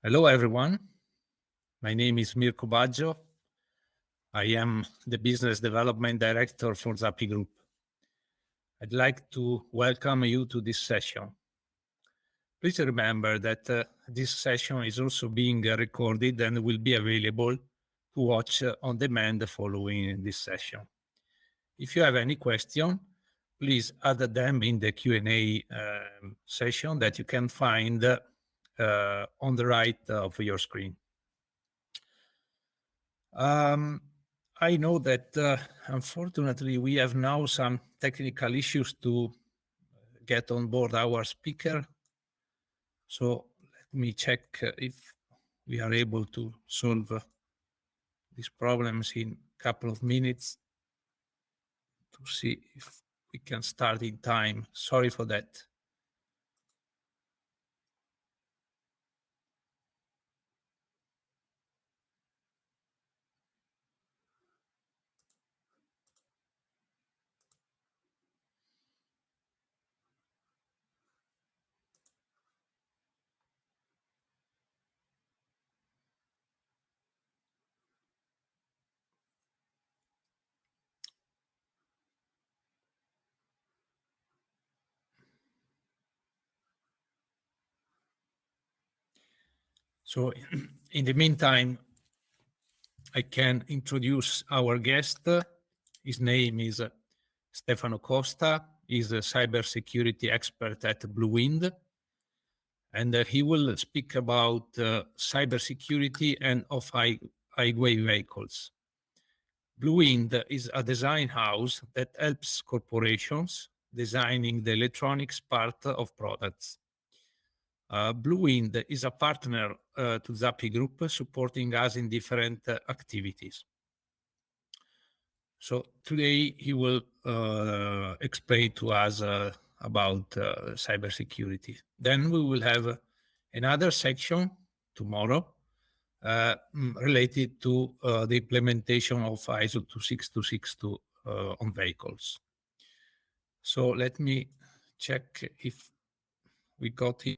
Hello, everyone. My name is Mirko Baggio. I am the Business Development Director for Zappi Group. I'd like to welcome you to this session. Please remember that this session is also being recorded and will be available to watch on demand following this session. If you have any question, please add them in the Q&A session that you can find on the right of your screen. I know that unfortunately we have now some technical issues to get on board our speaker. So let me check if we are able to solve these problems in a couple of minutes to see if we can start in time. Sorry for that. So in the meantime, I can introduce our guest. His name is Stefano Costa. He's a cybersecurity expert at Bluewind. And he will speak about cybersecurity and off-highway vehicles. Bluewind is a design house that helps corporations designing the electronics part of products. Bluewind is a partner to Zappi Group, supporting us in different activities. So today he will explain to us about cybersecurity. Then we will have another section tomorrow related to the implementation of ISO 26262 on vehicles. So let me check if we got it.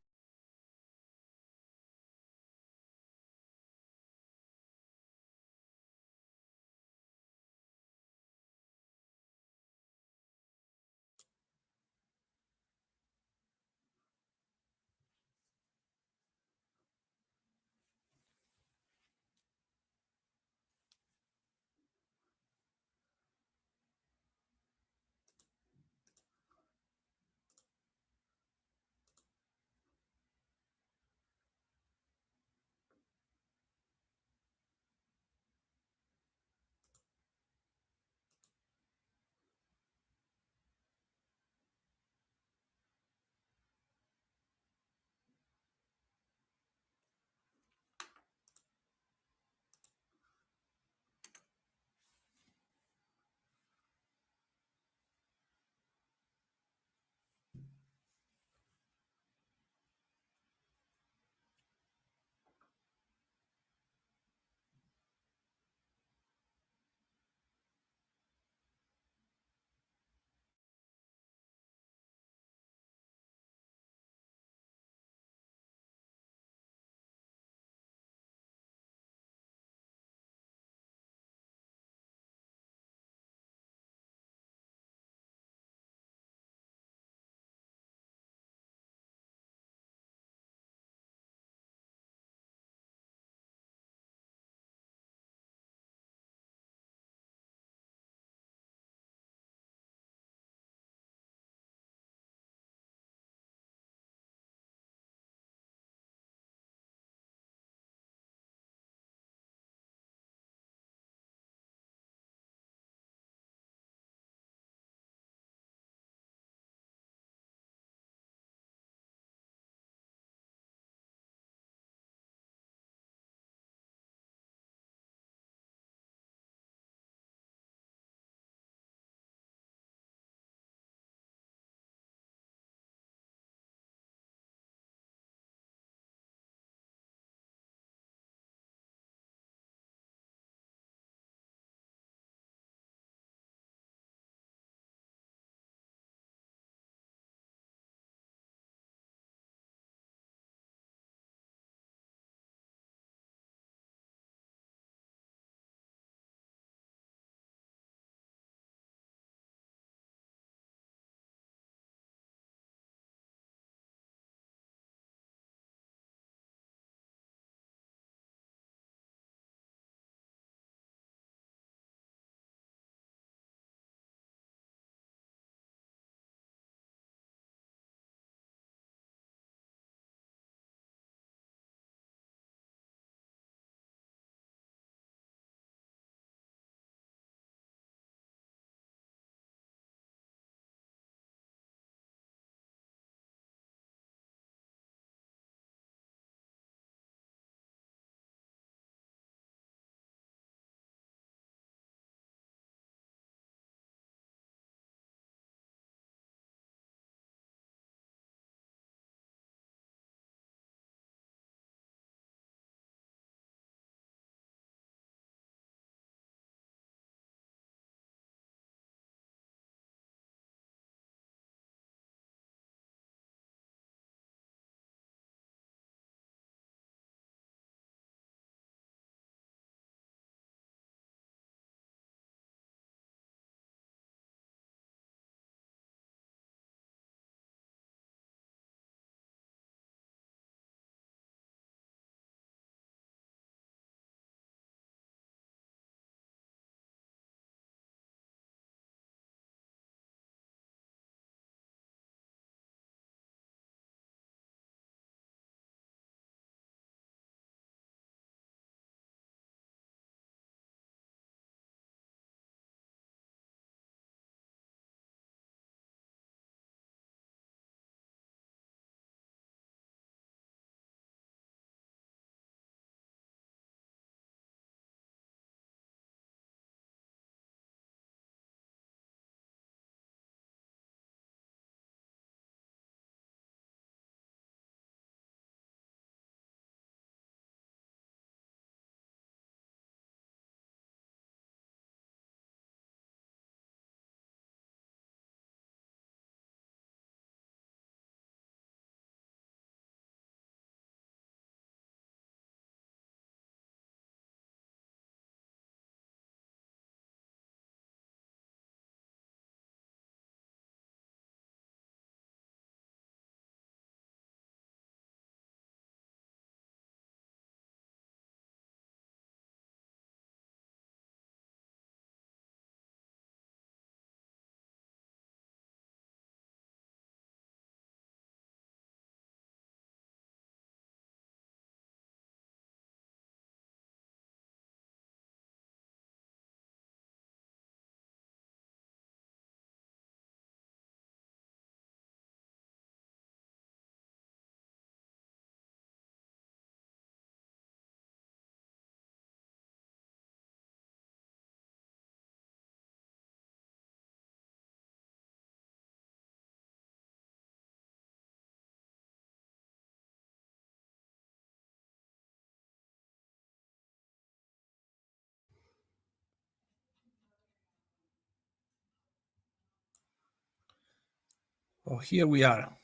Oh, here we are.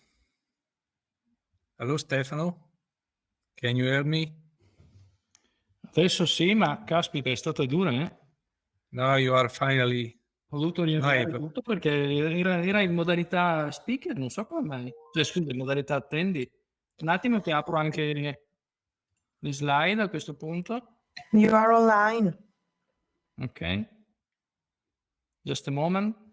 Hello, Stefano. Can you hear me? Adesso sì, ma caspita, è stata dura, eh? Now you are finally Ho dovuto riavviare live. tutto perché era in modalità speaker, non so come mai. Cioè, scusa, in modalità attendi. Un attimo che apro anche le slide a questo punto. You are online. Ok. Just a moment.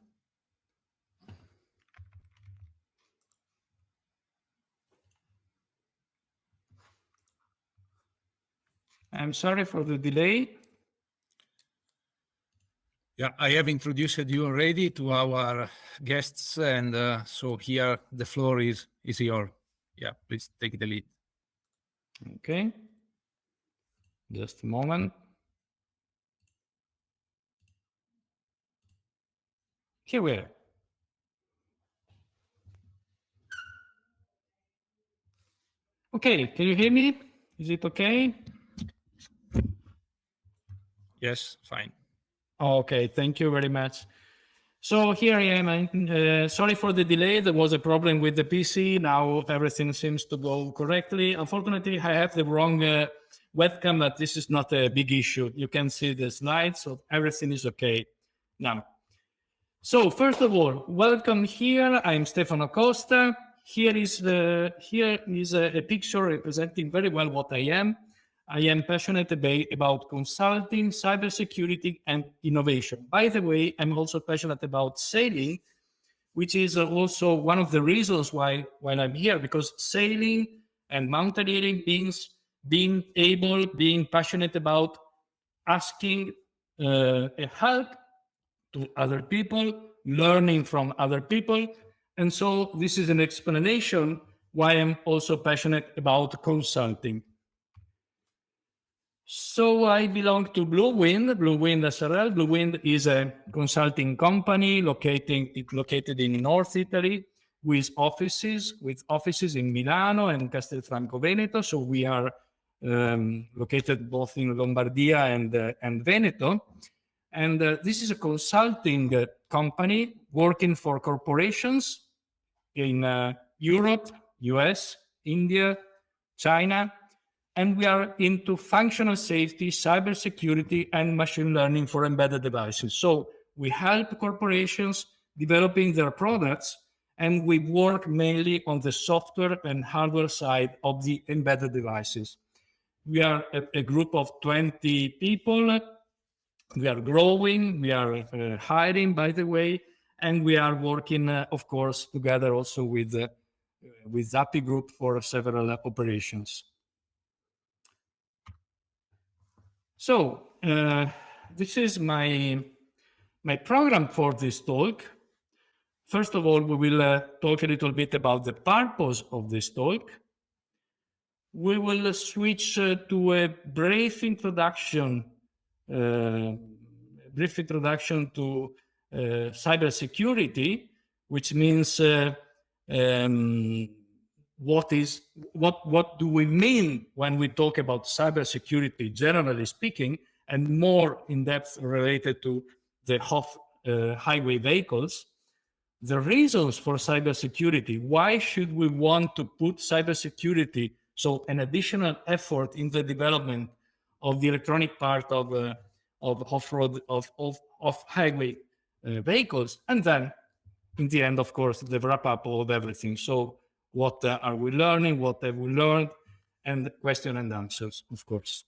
I'm sorry for the delay. Yeah, I have introduced you already to our guests, and so here the floor is yours. Yeah, please take the lead. Okay. Just a moment. Here we are. Okay, can you hear me? Is it okay? Yes, fine. Okay, thank you very much. So here I am. Sorry for the delay. There was a problem with the PC. Now everything seems to go correctly. Unfortunately, I have the wrong webcam, but this is not a big issue. You can see the slides, so everything is okay now. So first of all, welcome here. I'm Stefano Costa. Here is a picture representing very well what I am. I am passionate about consulting, cybersecurity, and innovation. By the way, I'm also passionate about sailing, which is also one of the reasons why I'm here, because sailing and mountaineering means being passionate about asking a help to other people, learning from other people. And so this is an explanation why I'm also passionate about consulting. So I belong to Bluewind SRL. Bluewind is a consulting company located in North Italy with offices in Milano and Castelfranco Veneto. So we are located both in Lombardia and Veneto. And this is a consulting company working for corporations in Europe, US, India, China, and we are into functional safety, cybersecurity, and machine learning for embedded devices. So we help corporations developing their products, and we work mainly on the software and hardware side of the embedded devices. We are a group of 20 people. We are growing, we are hiring, by the way, and we are working, of course, together also with Zappi Group for several operations. So this is my program for this talk. First of all, we will talk a little bit about the purpose of this talk. We will switch to a brief introduction to cybersecurity, which means what do we mean when we talk about cybersecurity, generally speaking, and more in depth related to the highway vehicles. The reasons for cybersecurity. Why should we want to put cybersecurity, so an additional effort in the development of the electronic part of off-road of highway vehicles, and then in the end, of course, the wrap up of everything. So what are we learning? What have we learned? And question and answers, of course.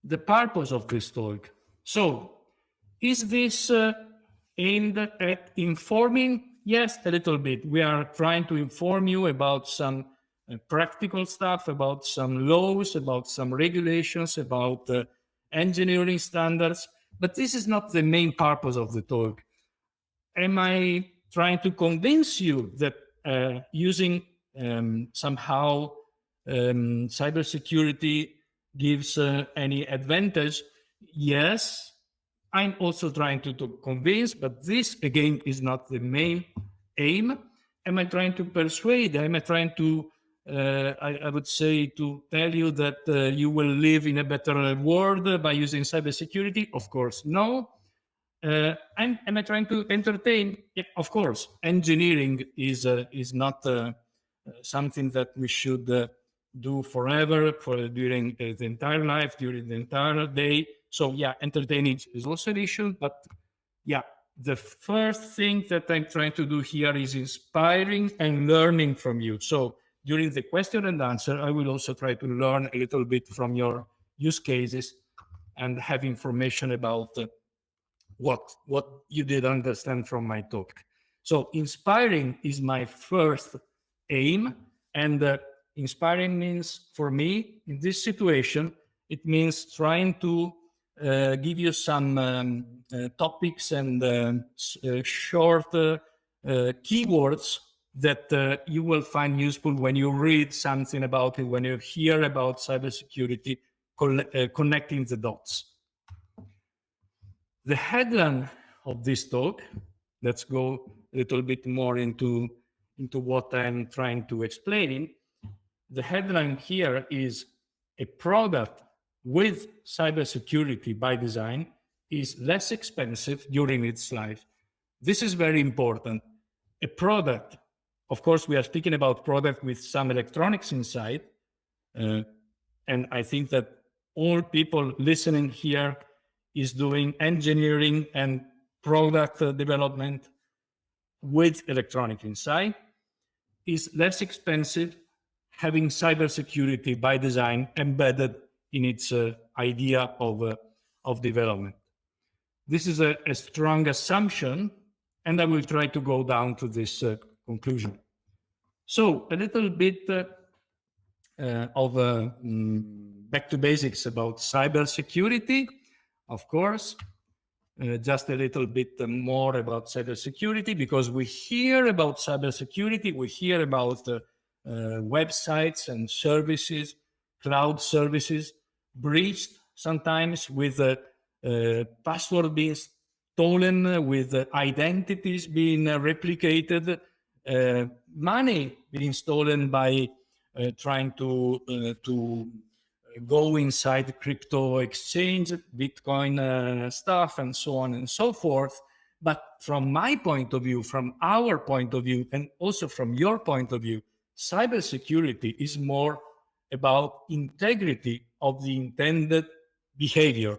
The purpose of this talk. So is this aimed at informing? Yes, a little bit. We are trying to inform you about some practical stuff, about some laws, about some regulations, about engineering standards. But this is not the main purpose of the talk. Am I trying to convince you that using somehow cybersecurity gives any advantage? Yes, I'm also trying to convince, but this again is not the main aim. Am I trying to persuade? Am I trying to, I would say, to tell you that you will live in a better world by using cybersecurity? Of course, no. Am I trying to entertain? Yeah, of course, engineering is not something that we should do forever, during the entire life, during the entire day. So yeah, entertaining is also an issue. But yeah, the first thing that I'm trying to do here is inspiring and learning from you. So during the question and answer, I will also try to learn a little bit from your use cases and have information about what you did understand from my talk. So inspiring is my first aim, and inspiring means for me in this situation, it means trying to give you some topics and short keywords that you will find useful when you read something about it, when you hear about cybersecurity, connecting the dots. The headline of this talk, let's go a little bit more into what I'm trying to explain. The headline here is a product with cybersecurity by design is less expensive during its life. This is very important. A product, of course, we are speaking about product with some electronics inside. And I think that all people listening here is doing engineering and product development with electronic inside, is less expensive, having cybersecurity by design embedded in its idea of development. This is a strong assumption, and I will try to go down to this conclusion. So a little bit of back to basics about cybersecurity, of course. Just a little bit more about cybersecurity, because we hear about cybersecurity, we hear about websites and services, cloud services breached sometimes with password being stolen, with identities being replicated, money being stolen by trying to go inside the crypto exchange, Bitcoin stuff, and so on and so forth. But from my point of view, from our point of view, and also from your point of view, cybersecurity is more about integrity of the intended behavior.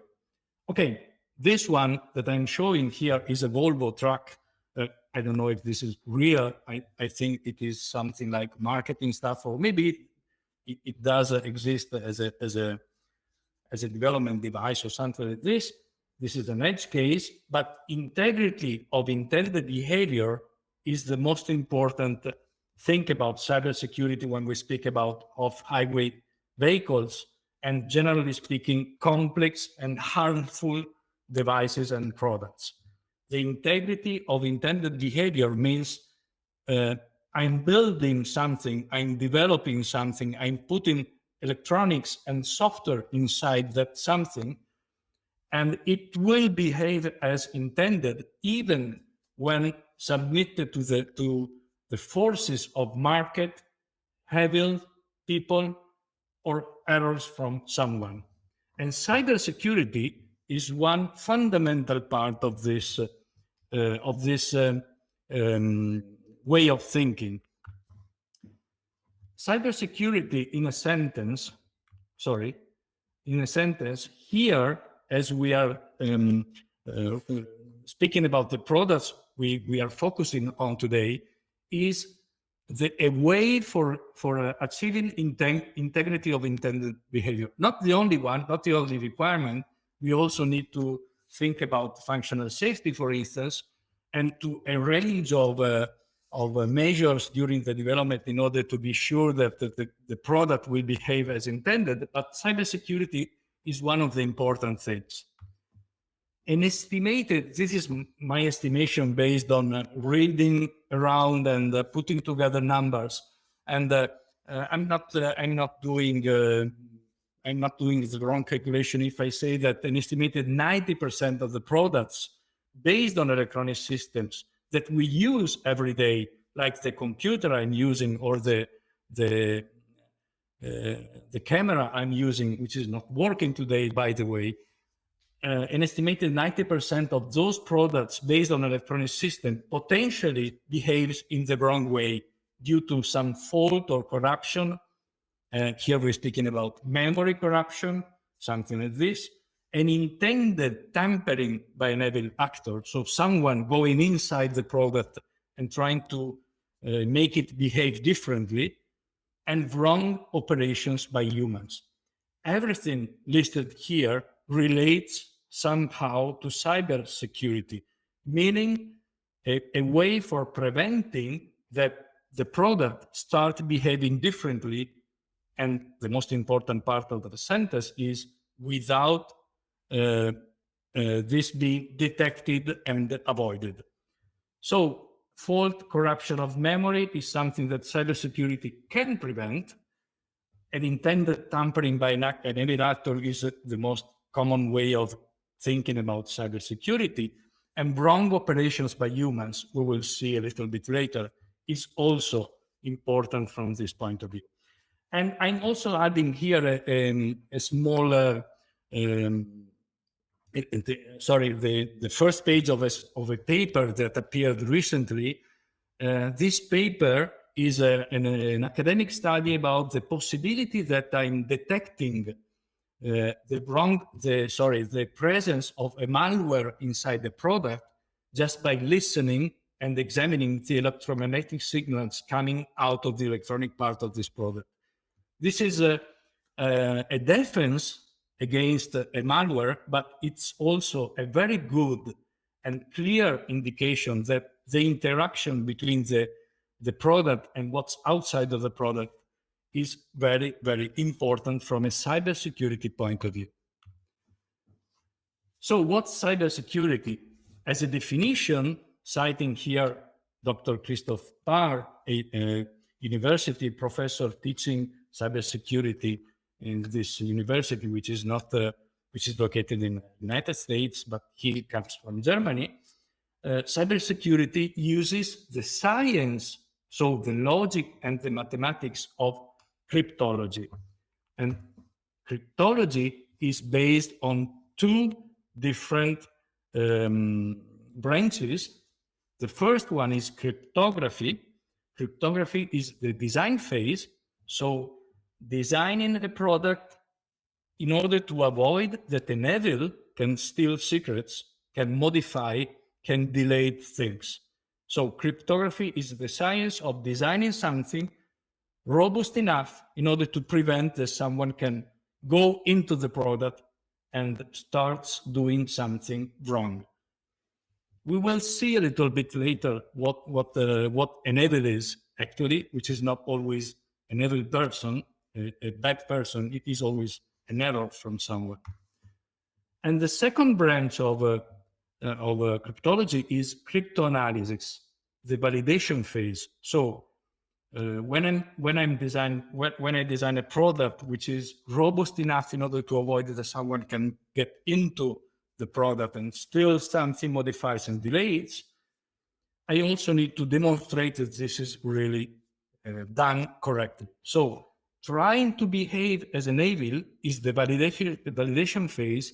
Okay, this one that I'm showing here is a Volvo truck. I don't know if this is real. I think it is something like marketing stuff, or maybe it does exist as a development device or something like this. This is an edge case, but integrity of intended behavior is the most important thing about cybersecurity when we speak about off-highway vehicles and, generally speaking, complex and harmful devices and products. The integrity of intended behavior means I'm building something, I'm developing something, I'm putting electronics and software inside that something, and it will behave as intended even when submitted to the forces of market, evil, people, or errors from someone. And cybersecurity is one fundamental part of this way of thinking. Cybersecurity, in a sentence, here, as we are speaking about the products we are focusing on today, is a way for achieving integrity of intended behavior. Not the only one, not the only requirement. We also need to think about functional safety, for instance, and to a range of measures during the development in order to be sure that the product will behave as intended. But cybersecurity is one of the important things. This is my estimation based on reading around and putting together numbers. And I'm not doing the wrong calculation if I say that an estimated 90% of the products based on electronic systems that we use every day, like the computer I'm using or the camera I'm using, which is not working today, by the way, an estimated 90% of those products based on electronic system potentially behaves in the wrong way due to some fault or corruption. Here we're speaking about memory corruption, something like this, an intended tampering by an evil actor. So someone going inside the product and trying to make it behave differently, and wrong operations by humans. Everything listed here relates somehow to cybersecurity, meaning a way for preventing that the product start behaving differently. And the most important part of the sentence is without this being detected and avoided. So fault corruption of memory is something that cybersecurity can prevent. An intended tampering by an evil actor is the most common way of thinking about cybersecurity. And wrong operations by humans, we will see a little bit later, is also important from this point of view. And I'm also adding here a small, the first page of a paper that appeared recently. This paper is an academic study about the possibility that I'm detecting the presence of a malware inside the product just by listening and examining the electromagnetic signals coming out of the electronic part of this product. This is a defense against a malware, but it's also a very good and clear indication that the interaction between the product and what's outside of the product is very, very important from a cybersecurity point of view. So what's cybersecurity? As a definition, citing here Dr. Christoph Parr, a university professor teaching cybersecurity in this university, which is located in the United States, but he comes from Germany. Cybersecurity uses the science, so the logic and the mathematics of cryptology. And cryptology is based on two different branches. The first one is cryptography. Cryptography is the design phase. So designing a product in order to avoid that an evil can steal secrets, can modify, can delete things. So cryptography is the science of designing something robust enough in order to prevent that someone can go into the product and starts doing something wrong. We will see a little bit later what an evil is actually, which is not always an evil person, a bad person. It is always an error from someone. And the second branch of cryptology is cryptanalysis, the validation phase. So when I design a product which is robust enough in order to avoid that someone can get into the product and steal something, modifies and delays, I also need to demonstrate that this is really done correctly. So trying to behave as an evil is the validation phase,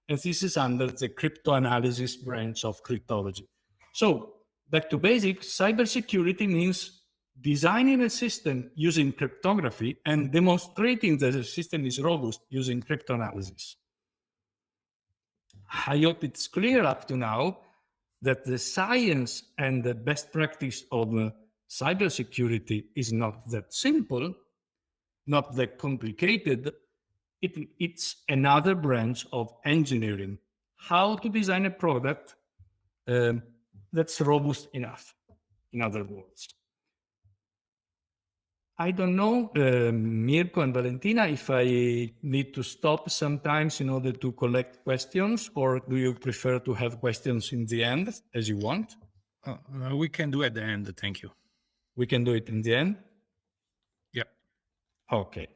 and this is under the cryptanalysis branch of cryptology. So back to basics, cybersecurity means designing a system using cryptography and demonstrating that the system is robust using cryptanalysis. I hope it's clear up to now that the science and the best practice of cybersecurity is not that simple, not that complicated. It's another branch of engineering. How to design a product that's robust enough, in other words. I don't know, Mirko and Valentina, if I need to stop sometimes in order to collect questions, or do you prefer to have questions in the end, as you want? We can do at the end, thank you. We can do it in the end? Yeah. Okay,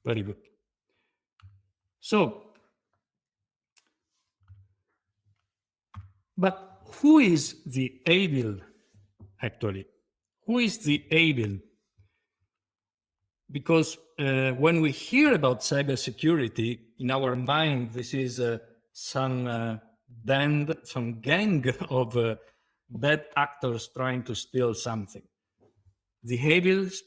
very good. So, but who is the evil, actually? Who is the evil? Because when we hear about cybersecurity, in our mind, this is some some gang of bad actors trying to steal something. The havens,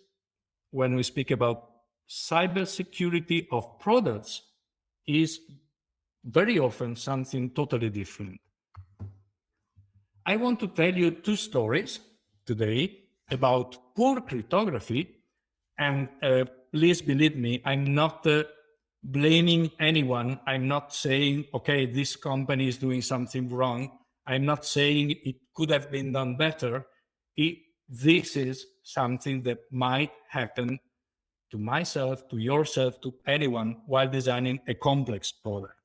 when we speak about cybersecurity of products, is very often something totally different. I want to tell you two stories today about poor cryptography, and please believe me, I'm not blaming anyone. I'm not saying, okay, this company is doing something wrong. I'm not saying it could have been done better. This is something that might happen to myself, to yourself, to anyone while designing a complex product.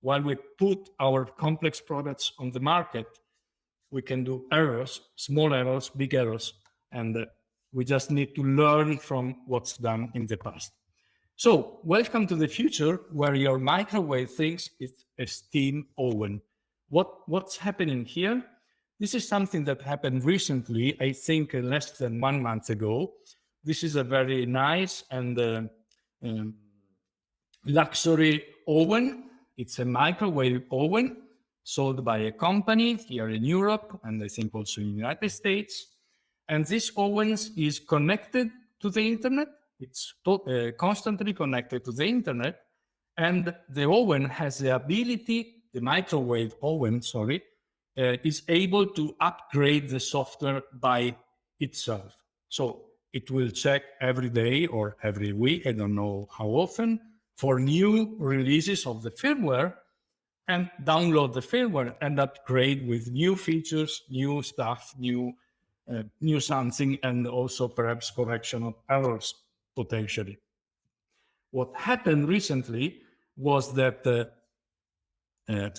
While we put our complex products on the market, we can do errors, small errors, big errors, and we just need to learn from what's done in the past. So welcome to the future where your microwave thinks it's a steam oven. What's happening here? This is something that happened recently, I think less than 1 month ago. This is a very nice and luxury oven. It's a microwave oven sold by a company here in Europe, and I think also in the United States. And this oven is connected to the internet. It's constantly connected to the internet. And the oven has the ability, the microwave oven, is able to upgrade the software by itself. So it will check every day or every week, I don't know how often, for new releases of the firmware, and download the firmware and upgrade with new features, new stuff, new something, and also perhaps correction of errors potentially. What happened recently was that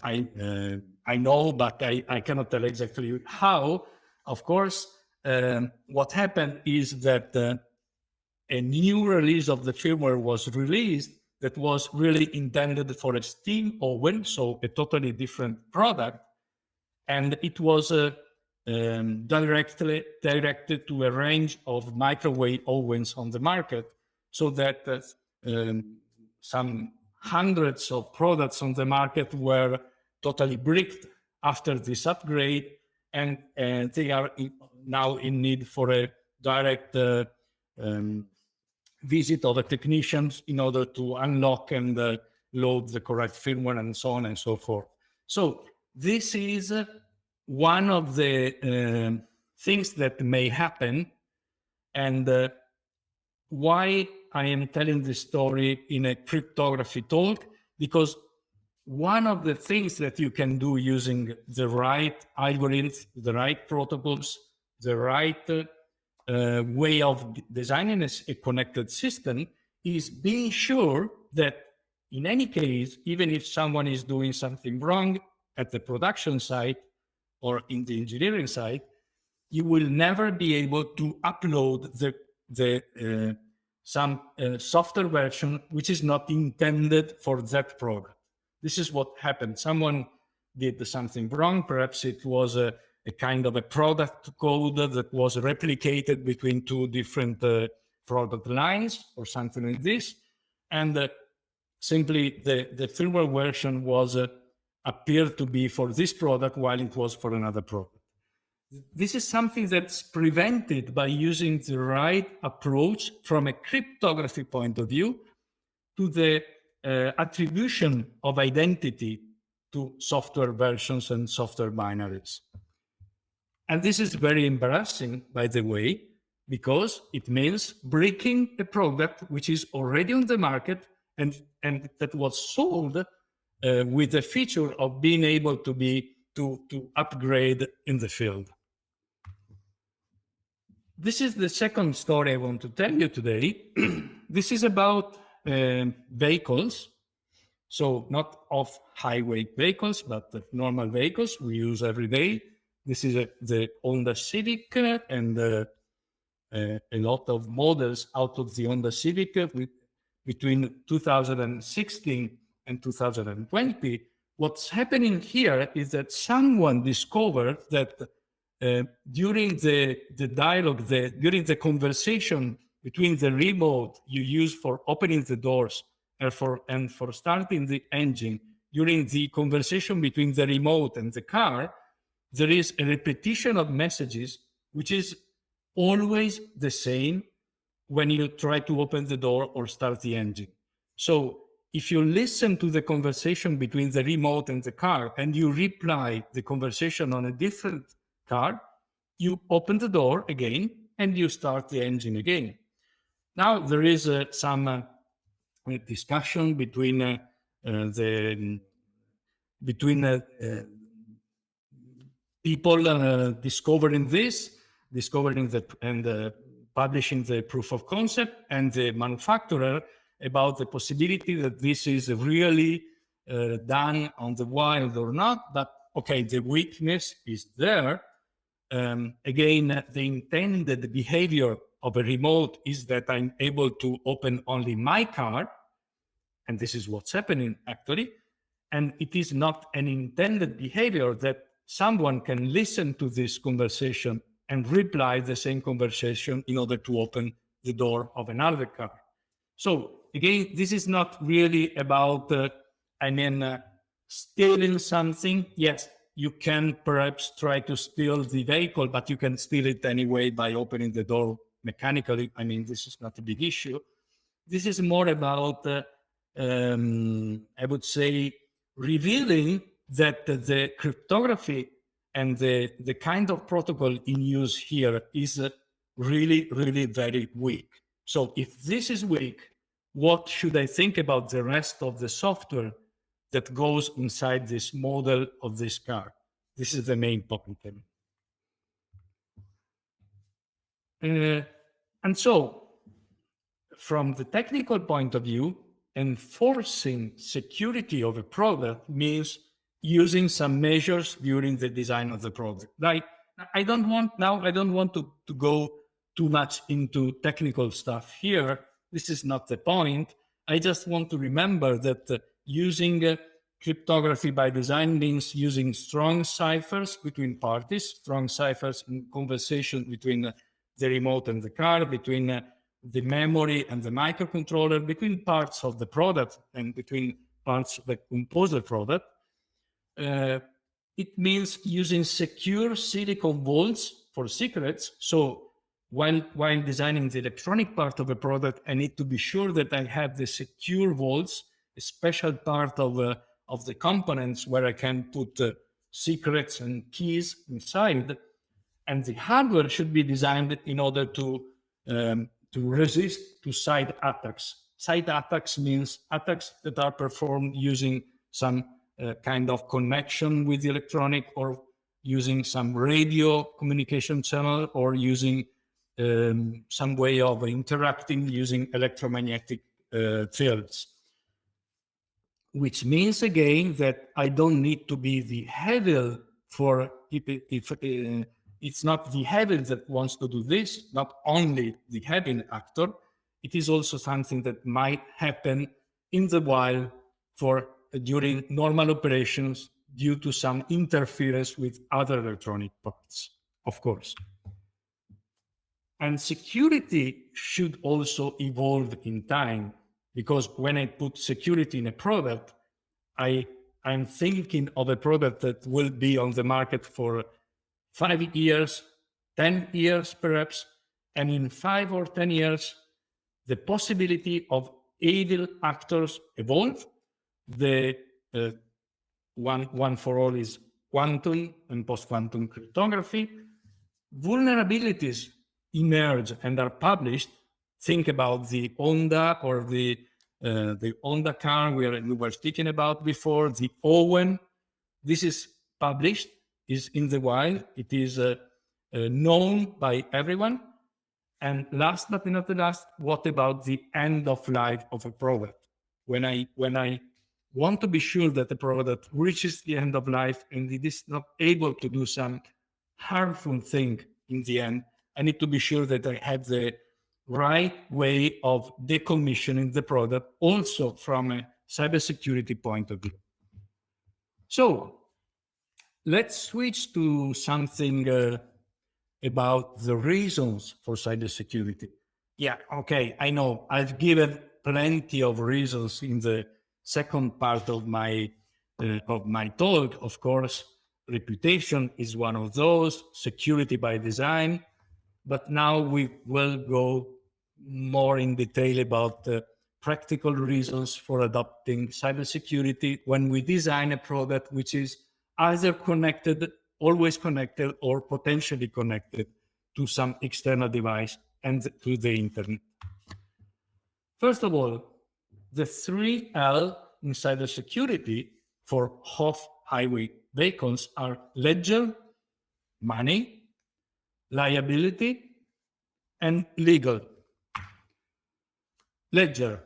I know, but I cannot tell exactly how. Of course, what happened is that a new release of the firmware was released that was really intended for a steam oven, so a totally different product, and it was directed to a range of microwave ovens on the market, so that some hundreds of products on the market were totally bricked after this upgrade, and they are now in need for a direct visit of the technicians in order to unlock and load the correct firmware and so on and so forth. So this is one of the things that may happen, and why I am telling this story in a cryptography talk, because one of the things that you can do using the right algorithms, the right protocols, the right way of designing a connected system is being sure that in any case, even if someone is doing something wrong at the production site or in the engineering site, you will never be able to upload some software version which is not intended for that product. This is what happened. Someone did something wrong. Perhaps it was a kind of a product code that was replicated between two different product lines or something like this. And simply the firmware version was appeared to be for this product while it was for another product. This is something that's prevented by using the right approach from a cryptography point of view to the attribution of identity to software versions and software binaries. And this is very embarrassing, by the way, because it means breaking a product which is already on the market and that was sold with the feature of being able to upgrade in the field. This is the second story I want to tell you today. This is about vehicles. So not off-highway vehicles, but the normal vehicles we use every day. This is the Honda Civic and a lot of models out of the Honda Civic between 2016 and 2020. What's happening here is that someone discovered that during the dialogue, during the conversation between the remote you use for opening the doors and for starting the engine during the conversation between the remote and the car, there is a repetition of messages, which is always the same when you try to open the door or start the engine. So if you listen to the conversation between the remote and the car and you reply the conversation on a different car, you open the door again and you start the engine again. Now there is some discussion between people discovering that and publishing the proof of concept, and the manufacturer about the possibility that this is really done on the wild or not. But okay, the weakness is there. Again, the intended behavior of a remote is that I'm able to open only my car, and this is what's happening actually. And it is not an intended behavior that someone can listen to this conversation and reply the same conversation in order to open the door of another car. So again, this is not really about, stealing something. Yes, you can perhaps try to steal the vehicle, but you can steal it anyway by opening the door mechanically. I mean, this is not a big issue. This is more about, I would say, revealing that the cryptography and the kind of protocol in use here is really, really very weak. So if this is weak, what should I think about the rest of the software that goes inside this model of this car? This is the main point. And so, from the technical point of view, enforcing security of a product means using some measures during the design of the product. Like, I don't want to go too much into technical stuff here. This is not the point. I just want to remember that using cryptography by design means using strong ciphers between parties, strong ciphers in conversation between the remote and the car, between the memory and the microcontroller, between parts of the product and between parts that compose the product. It means using secure silicon vaults for secrets. So while designing the electronic part of a product, I need to be sure that I have the secure vaults, a special part of the components where I can put secrets and keys inside. And the hardware should be designed in order to resist to side attacks. Side attacks means attacks that are performed using some kind of connection with the electronic, or using some radio communication channel, or using some way of interacting using electromagnetic fields. Which means again that I don't need to be the devil for if it's not the devil that wants to do this, not only the heavy actor, it is also something that might happen in the wild for during normal operations due to some interference with other electronic parts, of course. And security should also evolve in time, because when I put security in a product, I'm thinking of a product that will be on the market for 5 years, 10 years perhaps, and in 5 or 10 years, the possibility of evil actors evolve. The one for all is quantum and post-quantum cryptography. Vulnerabilities emerge and are published. Think about the Honda or the Honda car we were speaking about before, the Owen. This is published, is in the wild. It is known by everyone. And last but not the last, what about the end of life of a product? When I want to be sure that the product reaches the end of life and it is not able to do some harmful thing in the end, I need to be sure that I have the right way of decommissioning the product, also from a cybersecurity point of view. So let's switch to something about the reasons for cybersecurity. Yeah, okay, I know I've given plenty of reasons in the second part of my of my talk. Of course, reputation is one of those, security by design. But now we will go more in detail about the practical reasons for adopting cybersecurity when we design a product which is either connected, always connected, or potentially connected to some external device and to the internet. First of all, the 3L in cybersecurity for off-highway vehicles are ledger, money, liability, and legal. Ledger.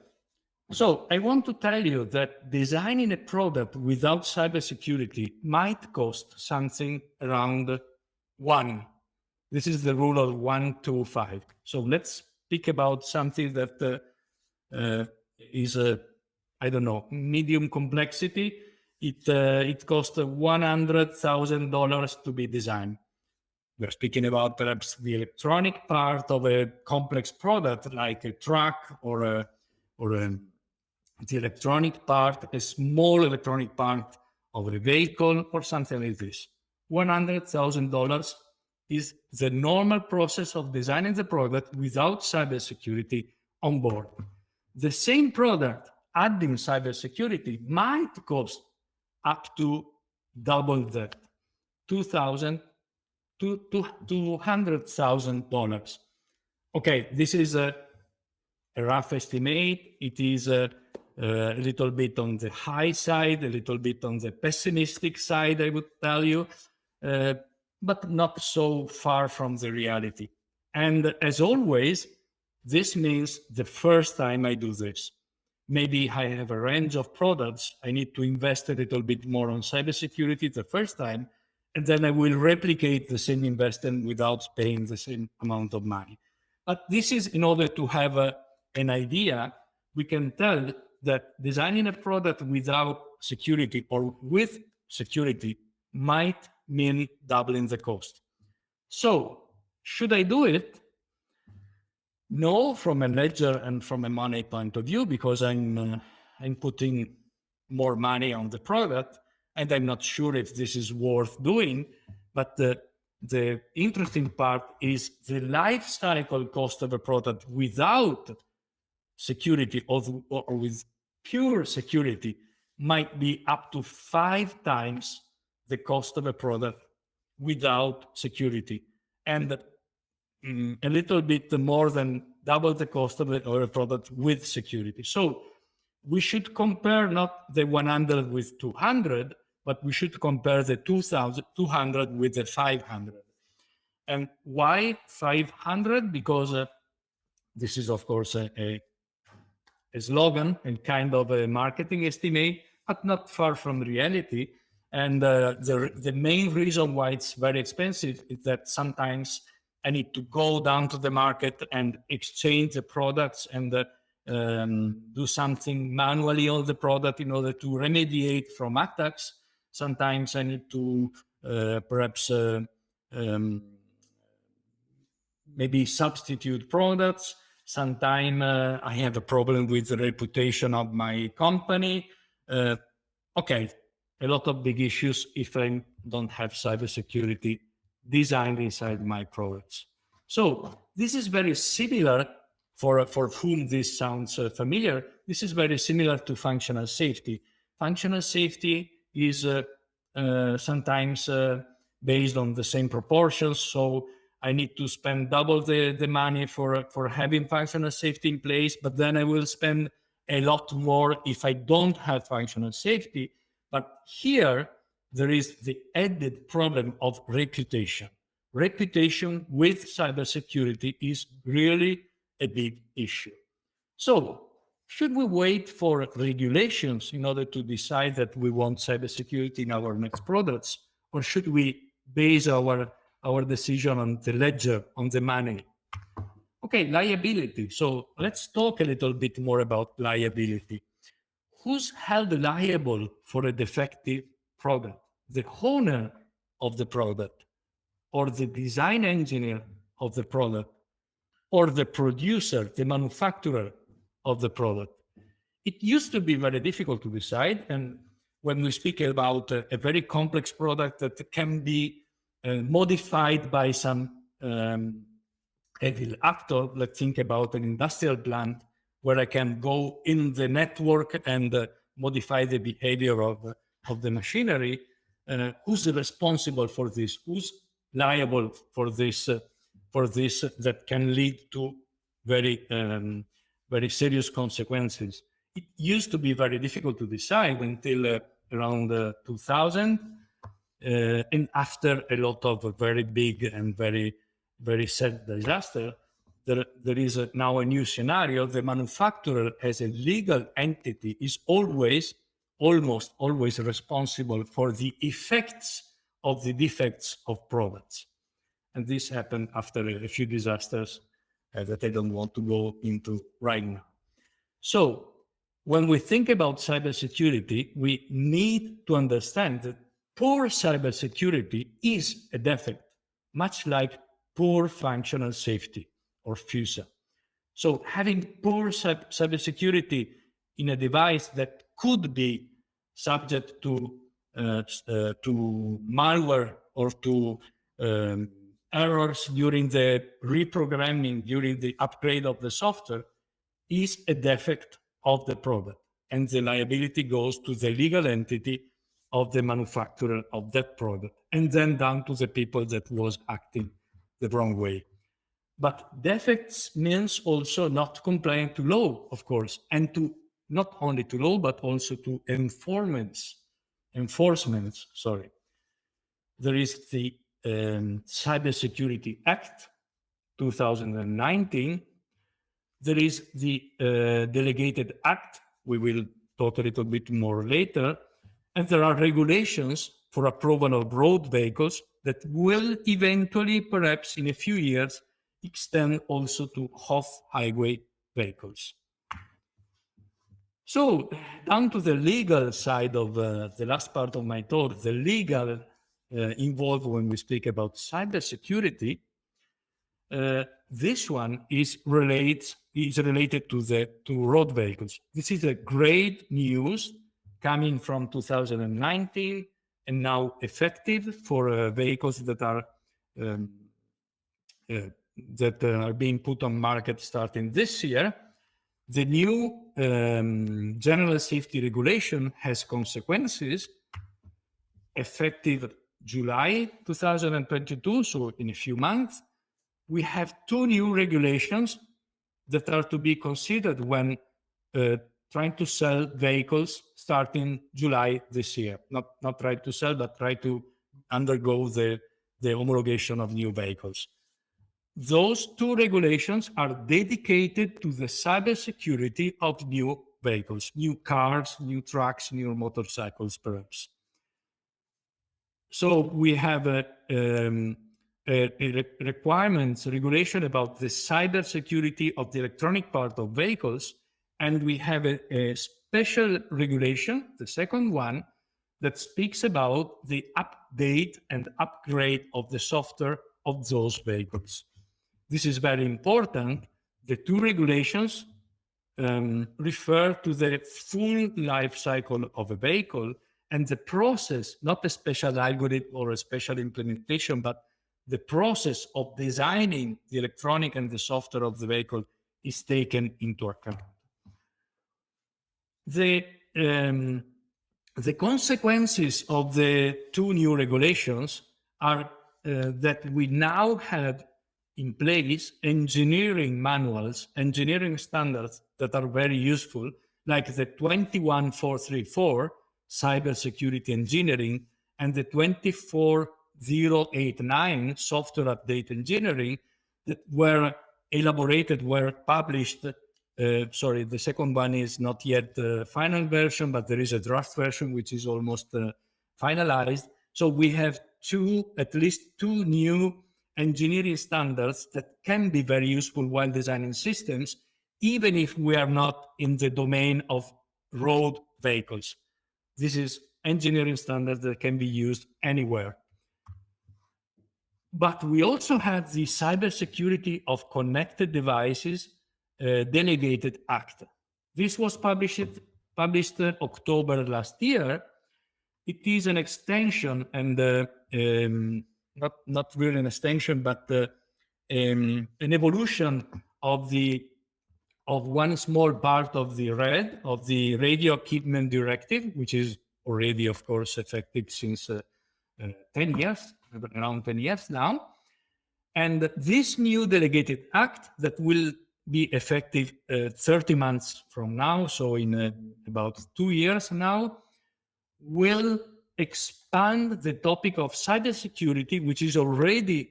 So I want to tell you that designing a product without cybersecurity might cost something around 1. This is the rule of 1 to 5. So let's speak about something that is I don't know, medium complexity. It costs $100,000 to be designed. We're speaking about perhaps the electronic part of a complex product like a truck or the electronic part, a small electronic part of a vehicle or something like this. $100,000 is the normal process of designing the product without cybersecurity on board. The same product, adding cybersecurity, might cost up to double that, $200,000 to $200,000. Okay, this is a rough estimate. It is a little bit on the high side, a little bit on the pessimistic side, I would tell you, but not so far from the reality. And as always, this means the first time I do this. Maybe I have a range of products. I need to invest a little bit more on cybersecurity the first time, and then I will replicate the same investment without paying the same amount of money. But this is in order to have an idea. We can tell that designing a product without security or with security might mean doubling the cost. So, should I do it? No, from a ledger and from a money point of view, because I'm putting more money on the product, and I'm not sure if this is worth doing. But the interesting part is the life cycle cost of a product without security or with pure security might be up to 5 times the cost of a product without security, and a little bit more than double the cost of a product with security. So we should compare not the 100 with 200, but we should compare the 200 with the 500. And why 500? Because this is, of course, a slogan and kind of a marketing estimate, but not far from reality. And the main reason why it's very expensive is that sometimes I need to go down to the market and exchange the products and do something manually on the product in order to remediate from attacks. Sometimes I need to perhaps maybe substitute products. Sometimes I have a problem with the reputation of my company. Okay, a lot of big issues if I don't have cybersecurity designed inside my products. So this is very similar, for whom this sounds familiar, this is very similar to functional safety. Functional safety is sometimes based on the same proportions. So I need to spend double the money for having functional safety in place, but then I will spend a lot more if I don't have functional safety. But here, there is the added problem of reputation. Reputation with cybersecurity is really a big issue. So, should we wait for regulations in order to decide that we want cybersecurity in our next products? Or should we base our decision on the ledger, on the money? Okay, liability. So let's talk a little bit more about liability. Who's held liable for a defective product? The owner of the product, or the design engineer of the product, or the producer, the manufacturer of the product? It used to be very difficult to decide, and when we speak about a very complex product that can be modified by some evil actor. Let's think about an industrial plant where I can go in the network and modify the behavior of the machinery. Who's responsible for this? Who's liable for this? That can lead to very serious consequences. It used to be very difficult to decide until around 2000, and after a lot of very big and very sad disaster, there is now a new scenario. The manufacturer as a legal entity is almost always responsible for the effects of the defects of products. And this happened after a few disasters that I don't want to go into right now. So when we think about cybersecurity, we need to understand that poor cybersecurity is a defect, much like poor functional safety or FUSA. So having poor cybersecurity in a device that could be subject to malware or to errors during the reprogramming, during the upgrade of the software, is a defect of the product. And the liability goes to the legal entity of the manufacturer of that product, and then down to the people that was acting the wrong way. But defects means also not complying to law, of course, and to not only to law, but also to enforcements. There is the Cybersecurity Act 2019. There is the Delegated Act. We will talk a little bit more later. And there are regulations for approval of road vehicles that will eventually, perhaps in a few years, extend also to off-highway vehicles. So down to the legal side of the last part of my talk, the legal involved when we speak about cybersecurity, this one is related to road vehicles. This is a great news coming from 2019 and now effective for vehicles that are being put on market starting this year. The new general safety regulation has consequences effective July 2022, so in a few months. We have two new regulations that are to be considered when trying to sell vehicles starting July this year. Not try to sell, but try to undergo the homologation of new vehicles. Those two regulations are dedicated to the cybersecurity of new vehicles, new cars, new trucks, new motorcycles, perhaps. So we have a regulation about the cybersecurity of the electronic part of vehicles, and we have a special regulation, the second one, that speaks about the update and upgrade of the software of those vehicles. This is very important. The two regulations refer to the full life cycle of a vehicle, and the process, not a special algorithm or a special implementation, but the process of designing the electronic and the software of the vehicle is taken into account. The consequences of the two new regulations are that we now have in place engineering manuals, engineering standards that are very useful, like the 21434 cybersecurity engineering and the 24089 software update engineering that were published. The second one is not yet the final version, but there is a draft version which is almost finalized. So we have at least two new engineering standards that can be very useful while designing systems, even if we are not in the domain of road vehicles. This is engineering standards that can be used anywhere. But we also have the Cybersecurity of Connected Devices Delegated Act. This was published October last year, it is an extension and not really an extension, but an evolution of one small part of the Radio Equipment Directive, which is already, of course, effective since 10 years, around 10 years now. And this new delegated act that will be effective 30 months from now, so in about 2 years now, will expand the topic of cybersecurity, which is already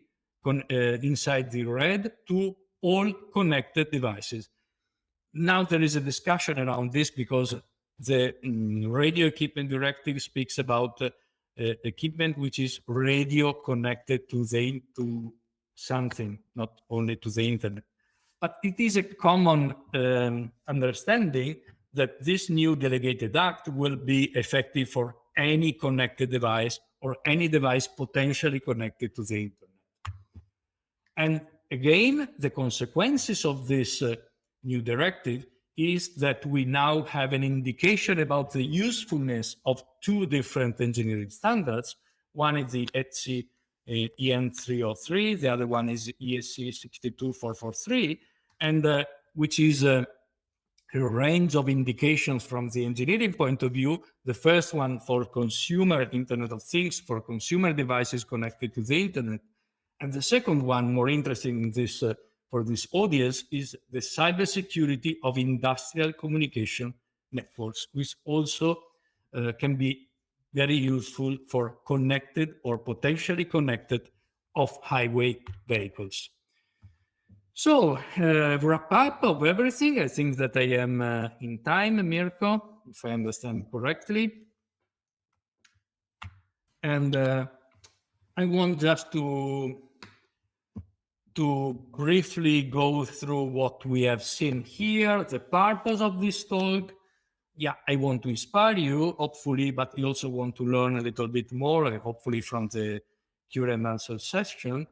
inside the RED, to all connected devices. Now there is a discussion around this because the Radio Equipment Directive speaks about equipment which is radio connected to something, not only to the internet. But it is a common understanding that this new delegated act will be effective for any connected device or any device potentially connected to the internet. And again, the consequences of this new directive is that we now have an indication about the usefulness of two different engineering standards. One is the ETSI EN 303, the other one is ESC 62443, and which is a range of indications from the engineering point of view. The first one for consumer Internet of Things, for consumer devices connected to the internet. And the second one, more interesting in this for this audience, is the cybersecurity of industrial communication networks, which also can be very useful for connected or potentially connected off-highway vehicles. So, wrap up of everything. I think that I am in time, Mirko, if I understand correctly. And I want just to briefly go through what we have seen here, the purpose of this talk. Yeah, I want to inspire you, hopefully, but I also want to learn a little bit more, hopefully from the Q&A and answer session.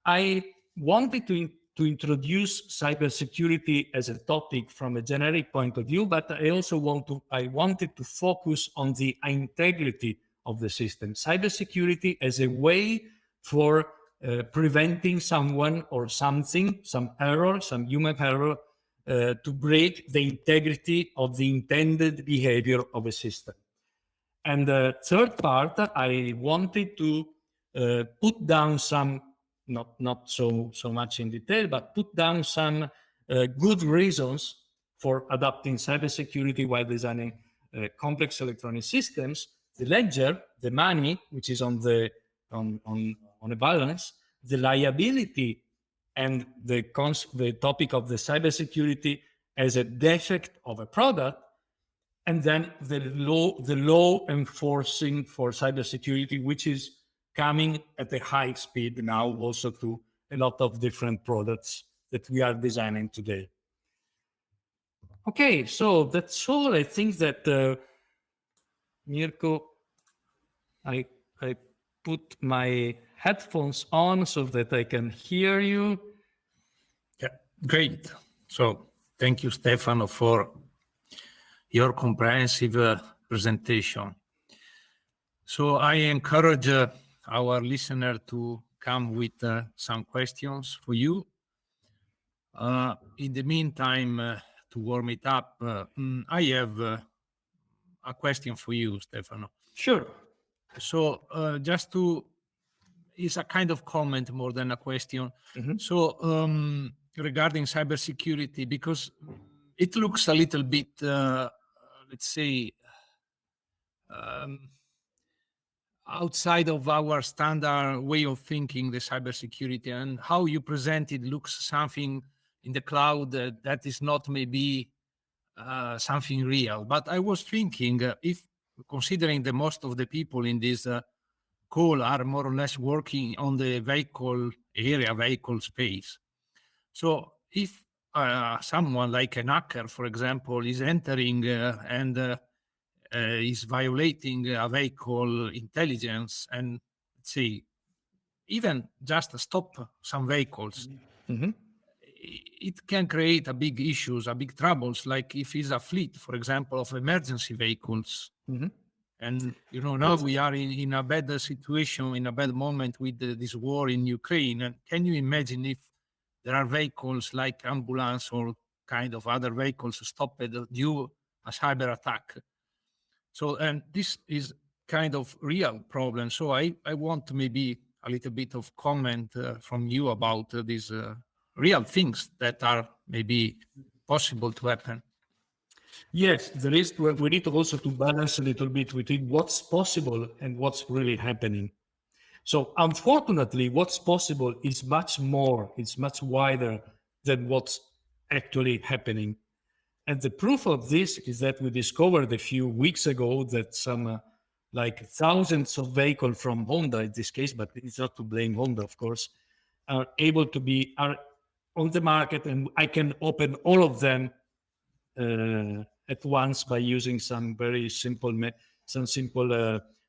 I wanted to introduce cybersecurity as a topic from a generic point of view, but I also wanted to focus on the integrity of the system. Cybersecurity as a way for preventing someone or something, some error, some human error, to break the integrity of the intended behavior of a system. And the third part, I wanted to put down some, not so much in detail, but put down some good reasons for adopting cybersecurity while designing complex electronic systems. The ledger, the money, which is on a balance, the liability, and the topic of the cybersecurity as a defect of a product, and then the law enforcing for cybersecurity, which is coming at a high speed now also to a lot of different products that we are designing today. Okay, so that's all. I think that, Mirko, I put my headphones on so that I can hear you. Yeah, great. So thank you, Stefano, for your comprehensive presentation. So I encourage our listener to come with some questions for you. In the meantime, to warm it up, I have a question for you, Stefano. Sure. So it's a kind of comment more than a question. Mm-hmm. So regarding cybersecurity, because it looks a little bit, let's say, outside of our standard way of thinking the cybersecurity, and how you present it looks something in the cloud that is not maybe something real. But I was thinking, if considering the most of the people in this call are more or less working on the vehicle space. So if someone like an hacker, for example, is entering and is violating a vehicle intelligence and, let's say, even just stop some vehicles, Mm-hmm. it can create a big issues, a big troubles, like if it's a fleet, for example, of emergency vehicles. Mm-hmm. And now we are in a bad situation, in a bad moment with this war in Ukraine. And can you imagine if there are vehicles like ambulance or kind of other vehicles stopped due a cyber attack? So, and this is kind of real problem. So I want maybe a little bit of comment from you about these real things that are maybe possible to happen. Yes, there is. We need also to balance a little bit between what's possible and what's really happening. So unfortunately, what's possible is much more, it's much wider than what's actually happening. And the proof of this is that we discovered a few weeks ago that some like thousands of vehicles from Honda in this case, but it's not to blame Honda, of course, are able to be are on the market, and I can open all of them at once by using some very simple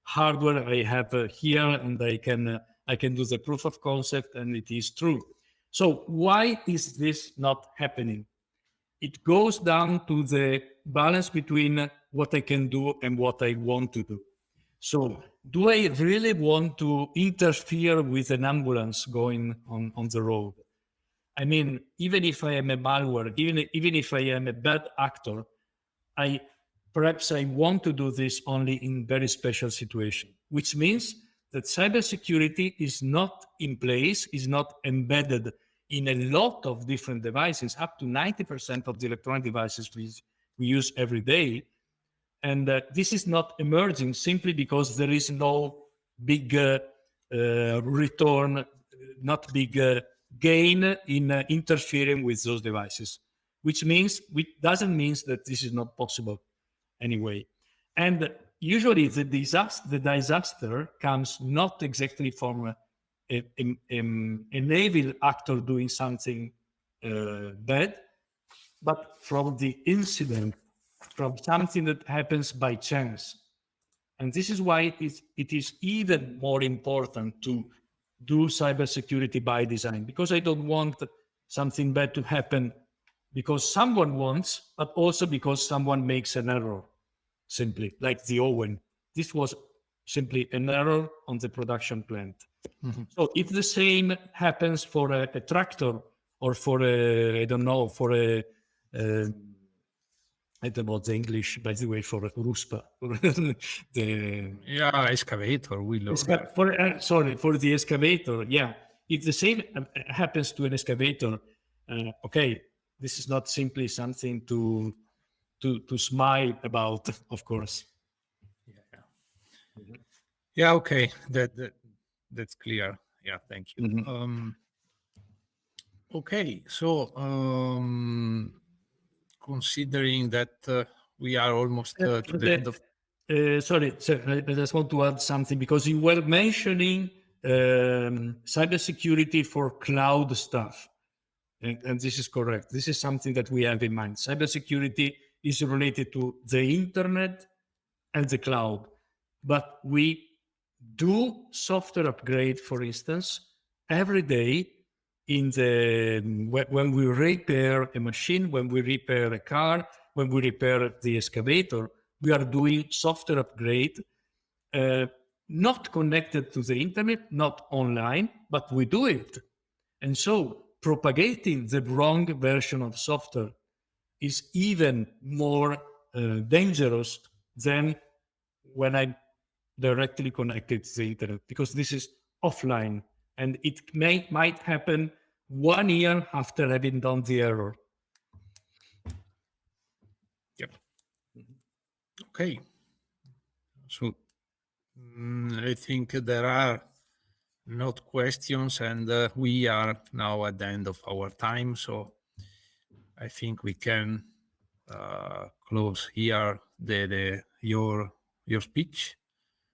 hardware I have here, and I can do the proof of concept, and it is true. So why is this not happening? It goes down to the balance between what I can do and what I want to do. So do I really want to interfere with an ambulance going on the road? I mean, even if I am a malware, even if I am a bad actor, perhaps I want to do this only in very special situation, which means that cybersecurity is not in place, is not embedded in a lot of different devices, up to 90% of the electronic devices we use every day. And this is not emerging simply because there is no big return, not big gain in interfering with those devices, which doesn't mean that this is not possible anyway. And usually the disaster comes not exactly from a evil actor doing something bad, but from the incident, from something that happens by chance. And this is why it is even more important to do cybersecurity by design, because I don't want something bad to happen because someone wants, but also because someone makes an error, simply like the Owen. This was simply an error on the production plant. Mm-hmm. So if the same happens for a tractor or for I don't know I don't know the English, by the way, for Ruspa. Excavator. For the excavator, yeah. If the same happens to an excavator, okay, this is not simply something to smile about, of course. Yeah. Okay. That's clear. Yeah. Thank you. Mm-hmm. Okay. So, considering that we are almost to the end of. Sorry, I just want to add something, because you were mentioning cybersecurity for cloud stuff. And this is correct. This is something that we have in mind. Cybersecurity is related to the internet and the cloud. But we do software upgrade, for instance, every day when we repair a machine, when we repair a car, when we repair the excavator, we are doing software upgrade, not connected to the internet, not online, but we do it. And so propagating the wrong version of software is even more dangerous than when I'm directly connected to the internet, because this is offline, and it might happen 1 year after having done the error. Yep. Okay. So I think there are not questions, and we are now at the end of our time. So I think we can close here your speech.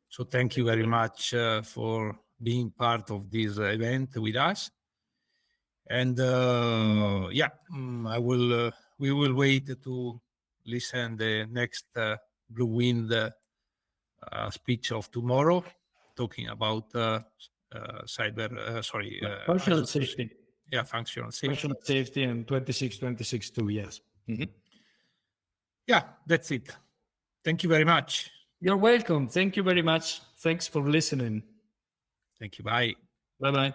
So thank you very much for being part of this event with us. And we will wait to listen the next Bluewind speech of tomorrow, talking about functional safety. Yeah, functional safety. Functional safety and 26.26.2, yes. Mm-hmm. Yeah, that's it. Thank you very much. You're welcome. Thank you very much. Thanks for listening. Thank you. Bye. Bye-bye.